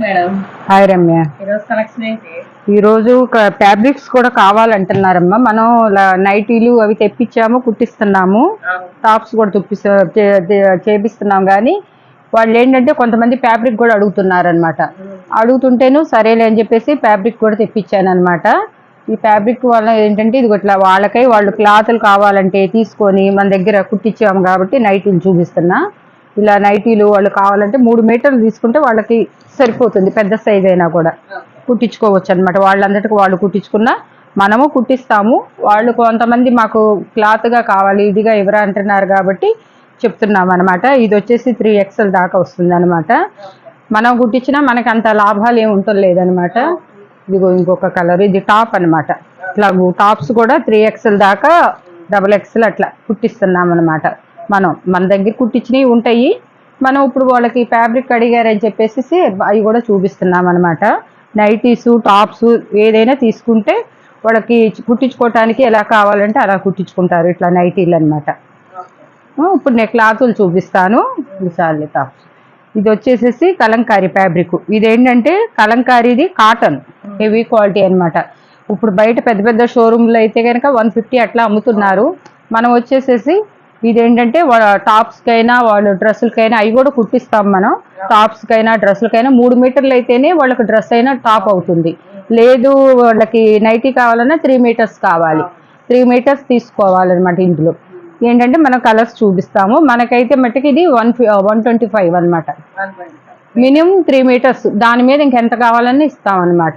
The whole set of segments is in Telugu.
మేడం. హాయ్ రమ్య. ఈరోజు కలెక్షన్ ఏంటి? ఈరోజు ఫ్యాబ్రిక్స్ కూడా కావాలంటున్నారమ్మా. మనం నైటీలు అవి తెప్పించాము, కుట్టిస్తున్నాము. టాప్స్ కూడా చేపిస్తున్నాం. కానీ వాళ్ళు ఏంటంటే కొంతమంది ఫ్యాబ్రిక్ కూడా అడుగుతున్నారనమాట. అడుగుతుంటేను సరేలే అని చెప్పేసి ఫ్యాబ్రిక్ కూడా తెప్పించాను అనమాట. ఈ ఫ్యాబ్రిక్ వల్ల ఏంటంటే ఇది ఇట్లా వాళ్ళు క్లాతులు కావాలంటే తీసుకొని మన దగ్గర కుట్టించాము కాబట్టి నైటీలు చూపిస్తున్నా. ఇలా నైటీలు వాళ్ళు కావాలంటే 3 మీటర్లు తీసుకుంటే వాళ్ళకి సరిపోతుంది. పెద్ద సైజ్ అయినా కూడా కుట్టించుకోవచ్చు అనమాట. వాళ్ళందరికీ వాళ్ళు కుట్టించుకున్నా మనము కుట్టిస్తాము. వాళ్ళు కొంతమంది మాకు క్లాత్గా కావాలి, ఇదిగా ఎవరు అంటున్నారు కాబట్టి చెప్తున్నాం అనమాట. ఇది వచ్చేసి 3XL దాకా వస్తుంది అనమాట. మనం కుట్టించినా మనకి అంత లాభాలు ఏమి ఉండలేదనమాట. ఇదిగో ఇంకొక కలర్, ఇది టాప్ అనమాట. ఇట్లా టాప్స్ కూడా 3XL దాకా XXL అట్లా కుట్టిస్తున్నాం అనమాట. మన దగ్గర కుట్టించినవి ఉంటాయి. మనం ఇప్పుడు వాళ్ళకి ఫ్యాబ్రిక్ అడిగారని చెప్పేసి అవి కూడా చూపిస్తున్నాం అనమాట. నైటీసు, టాప్స్ ఏదైనా తీసుకుంటే వాళ్ళకి కుట్టించుకోవటానికి ఎలా కావాలంటే అలా కుట్టించుకుంటారు. ఇట్లా నైటీలు అనమాట. ఇప్పుడు నేను క్లాతులు చూపిస్తాను. విశాలి టాప్స్. ఇది వచ్చేసేసి కలంకారీ ఫ్యాబ్రిక్. ఇదేంటంటే కలంకారీది కాటన్, హెవీ క్వాలిటీ అనమాట. ఇప్పుడు బయట పెద్ద పెద్ద షోరూమ్లో అయితే కనుక 150 అట్లా అమ్ముతున్నారు. మనం వచ్చేసేసి ఇదేంటంటే టాప్స్కైనా వాళ్ళు డ్రెస్సులకైనా అవి కూడా కుట్టిస్తాం మనం. టాప్స్కైనా డ్రెస్సులకైనా 3 మీటర్లు అయితేనే వాళ్ళకి డ్రెస్ అయినా టాప్ అవుతుంది. లేదు వాళ్ళకి నైటీ కావాలన్నా 3 మీటర్స్ కావాలి. 3 మీటర్స్ తీసుకోవాలన్నమాట. ఇందులో ఏంటంటే మనం కలర్స్ చూపిస్తాము. మనకైతే మట్టుకు ఇది 125 అనమాట. Minimum 3 metres. దాని మీద ఇంకెంత కావాలని ఇస్తాం అనమాట.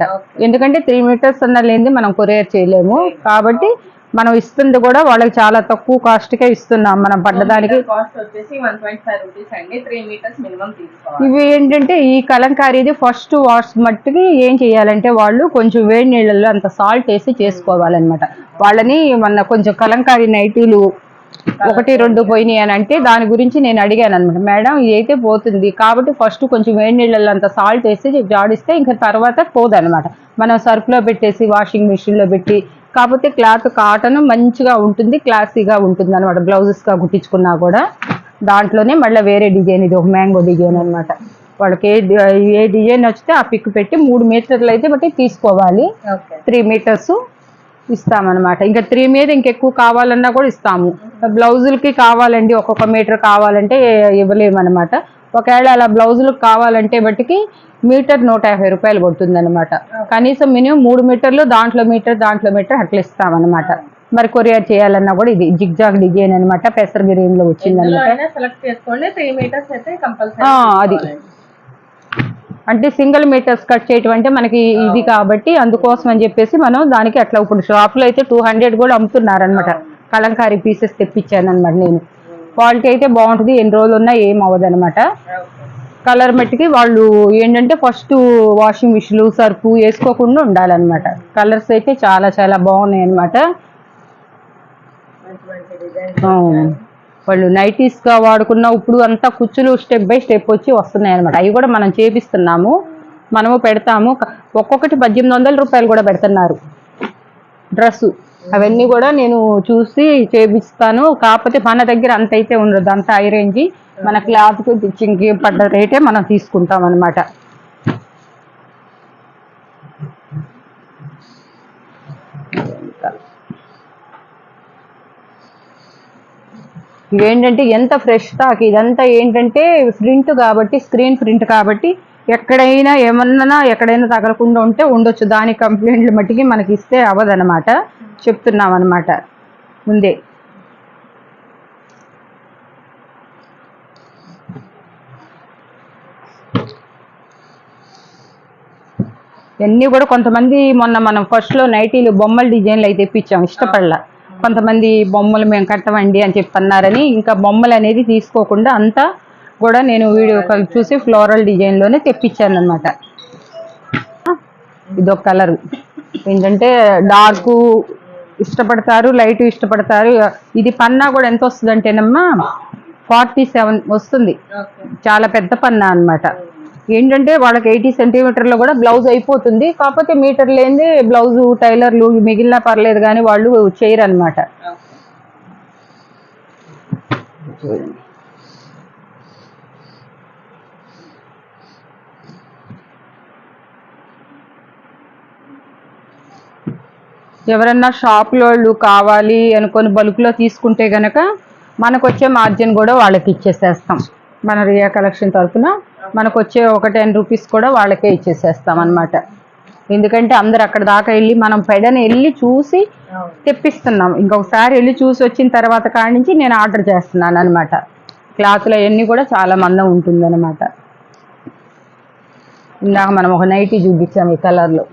ఎందుకంటే 3 మీటర్స్ అన్న లేనిది మనం కొరియర్ చేయలేము కాబట్టి మనం ఇస్తుంది కూడా వాళ్ళకి చాలా తక్కువ కాస్ట్కే ఇస్తున్నాం. మనం పడ్డదానికి ఇవి ఏంటంటే ఈ కలంకారీది ఫస్ట్ వాష్ మట్టుకి ఏం చేయాలంటే వాళ్ళు కొంచెం వేడి నీళ్ళల్లో అంత సాల్ట్ వేసి చేసుకోవాలన్నమాట. వాళ్ళని మన కొంచెం కలంకారీ నైటీలు 1-2 పోయినాయి అని అంటే దాని గురించి నేను అడిగాను అనమాట. మేడం ఇది అయితే పోతుంది కాబట్టి ఫస్ట్ కొంచెం వేడి నీళ్ళల్లో అంత సాల్ట్ వేసి జాడిస్తే ఇంకా తర్వాత పోదనమాట. మనం సర్ఫ్లో పెట్టేసి వాషింగ్ మిషన్లో పెట్టి కాకపోతే క్లాత్ కాటన్ మంచిగా ఉంటుంది, క్లాసీగా ఉంటుంది అనమాట. బ్లౌజెస్గా కుట్టించుకున్నా కూడా దాంట్లోనే మళ్ళీ వేరే డిజైన్, ఇది ఒక మ్యాంగో డిజైన్ అనమాట. వాళ్ళకి ఏ డిజైన్ వచ్చితే ఆ పిక్ పెట్టి 3 మీటర్లు అయితే బట్టి తీసుకోవాలి. 3 మీటర్స్ ఇస్తామన్నమాట. ఇంకా 3 మీద ఇంకెక్కువ కావాలన్నా కూడా ఇస్తాము. బ్లౌజులకి కావాలండి, ఒక్కొక్క మీటర్ కావాలంటే ఇవ్వలేమన్నమాట. ఒకవేళ అలా బ్లౌజులకు కావాలంటే బట్టికి మీటర్ 150 రూపాయలు పడుతుంది అనమాట. కనీసం మినిమం 3 మీటర్లు, దాంట్లో మీటర్ అట్లా ఇస్తామన్నమాట. మరి కొరియర్ చేయాలన్నా కూడా ఇది జిగ్జాగ్ డిజైన్ అనమాట. పెసర్ గ్రీన్ లో వచ్చింది అనమాట. అది అంటే సింగిల్ మీటర్స్ కట్ చేయటం అంటే మనకి ఇది కాబట్టి అందుకోసం అని చెప్పేసి మనం దానికి అట్లా ఇప్పుడు షాప్లో అయితే 200 కూడా అమ్ముతున్నారనమాట. కలంకారీ పీసెస్ తెప్పించాను అనమాట నేను. క్వాలిటీ అయితే బాగుంటుంది, ఎన్ని రోజులు ఉన్నా ఏం అవ్వదు అనమాట. కలర్ మట్టికి వాళ్ళు ఏంటంటే ఫస్ట్ వాషింగ్ మిషన్, సర్ఫ్ వేసుకోకుండా ఉండాలన్నమాట. కలర్స్ అయితే చాలా చాలా బాగున్నాయి అనమాట. వాళ్ళు నైటీస్గా వాడుకున్న ఇప్పుడు అంతా కుచ్చులు స్టెప్ బై స్టెప్ వచ్చి వస్తున్నాయి అనమాట. అవి కూడా మనం చేపిస్తున్నాము, మనము పెడతాము. ఒక్కొక్కటి 1800 రూపాయలు కూడా పెడుతున్నారు డ్రెస్సు. అవన్నీ కూడా నేను చూసి చేపిస్తాను. కాకపోతే మన దగ్గర అంత అయితే ఉండదు, అంత హై రేంజ్. మన క్లాత్కి స్టిచ్చింగ్కి పడ్డ రేటే మనం తీసుకుంటాం అనమాట. ఇవేంటంటే ఎంత ఫ్రెష్ స్టాక్ ఇదంతా. ఏంటంటే ప్రింట్ కాబట్టి, స్క్రీన్ ప్రింట్ కాబట్టి ఎక్కడైనా ఎక్కడైనా తగలకుండా ఉంటే ఉండొచ్చు. దాని కంప్లైంట్లు మట్టికి మనకి ఇస్తే అవ్వదనమాట. చెప్తున్నాం అనమాట ముందే. ఇవన్నీ కూడా కొంతమంది మొన్న మనం ఫస్ట్లో నైటీలు బొమ్మల డిజైన్లు అయితే తెప్పించాం, ఇష్టపడలా. కొంతమంది బొమ్మలు మేము కట్టమండి అని చెప్పన్నారని ఇంకా బొమ్మలు అనేది తీసుకోకుండా అంతా కూడా నేను వీడియో చూసి ఫ్లోరల్ డిజైన్లోనే తెప్పించాను అనమాట. ఇదొక కలరు ఏంటంటే డార్క్ ఇష్టపడతారు, లైట్ ఇష్టపడతారు. ఇది పన్నా కూడా ఎంత వస్తుంది అంటేనమ్మా 47 వస్తుంది. చాలా పెద్ద పన్నా అనమాట. ఏంటంటే వాళ్ళకి 80 సెంటీమీటర్లో కూడా బ్లౌజ్ అయిపోతుంది. కాకపోతే మీటర్ లేని బ్లౌజు టైలర్లు మిగిలిన పర్లేదు కానీ వాళ్ళు చేయరు అనమాట. ఎవరన్నా షాపులో వాళ్ళు కావాలి అనుకొని బల్క్లో తీసుకుంటే గనక మనకు వచ్చే మార్జిన్ కూడా వాళ్ళకి ఇచ్చేసేస్తాం. మన రియా కలెక్షన్ తరఫున మనకు వచ్చే ఒక 10 రూపీస్ కూడా వాళ్ళకే ఇచ్చేసేస్తాం అనమాట. ఎందుకంటే అందరు అక్కడ దాకా వెళ్ళి మనం పెడని వెళ్ళి చూసి తెప్పిస్తున్నాం. ఇంకొకసారి వెళ్ళి చూసి వచ్చిన తర్వాత కాడి నుంచి నేను ఆర్డర్ చేస్తున్నాను అనమాట. క్లాత్లు అవన్నీ కూడా చాలా మందం ఉంటుంది అనమాట. ఇందాక మనం ఒక నైటీ చూపించాం ఈ కలర్లో.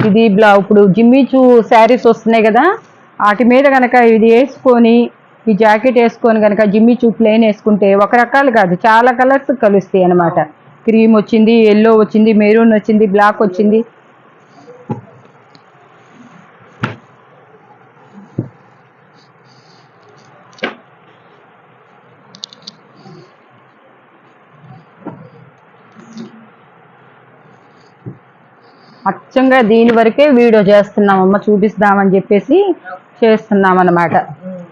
ఇది ఇప్పుడు జిమ్మిచూ శారీస్ వస్తున్నాయి కదా, వాటి మీద కనుక ఇది వేసుకొని ఈ జాకెట్ వేసుకొని కనుక జిమ్మిచూ ప్లెయిన్ వేసుకుంటే ఒక రకాలు కాదు చాలా కలర్స్ కలుస్తాయి అనమాట. క్రీమ్ వచ్చింది, ఎల్లో వచ్చింది, మెరూన్ వచ్చింది, బ్లాక్ వచ్చింది. అచ్చంగా దీని వరకే వీడియో చేస్తున్నామమ్మ, చూపిస్తామని చెప్పేసి చేస్తున్నాం అన్నమాట.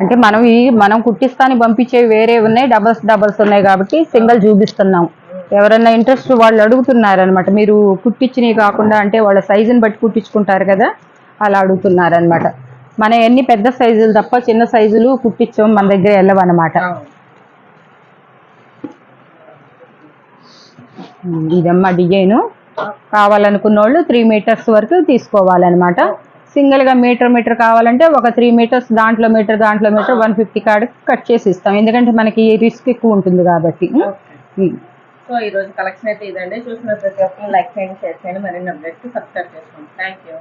అంటే మనం కుట్టిస్తాని పంపించేవి వేరే ఉన్నాయి, డబల్స్ ఉన్నాయి కాబట్టి సింగిల్ చూపిస్తున్నాం. ఎవరన్నా ఇంట్రెస్ట్ వాళ్ళు అడుగుతున్నారనమాట. మీరు కుట్టించినవి కాకుండా అంటే వాళ్ళ సైజుని బట్టి కుట్టించుకుంటారు కదా, అలా అడుగుతున్నారనమాట. మన ఎన్ని పెద్ద సైజులు తప్ప చిన్న సైజులు కుట్టించాం మన దగ్గర వెళ్ళవన్నమాట. ఇదమ్మా డిజైను. కావాలనుకున్న వాళ్ళు 3 మీటర్స్ వరకు తీసుకోవాలన్నమాట. సింగిల్గా మీటర్ కావాలంటే ఒక 3 మీటర్స్, దాంట్లో మీటర్ 150 కాడికి కట్ చేసి ఇస్తాం. ఎందుకంటే మనకి రిస్క్ ఎక్కువ ఉంటుంది కాబట్టి. సో ఈరోజు కలెక్షన్ అయితే ఇదండి. చూసిన ప్రతి ఒక్కరు లైక్ చేయండి, షేర్ చేయండి, మరిన్ని అప్డేట్స్ సబ్స్క్రైబ్ చేసుకోండి. Thank you.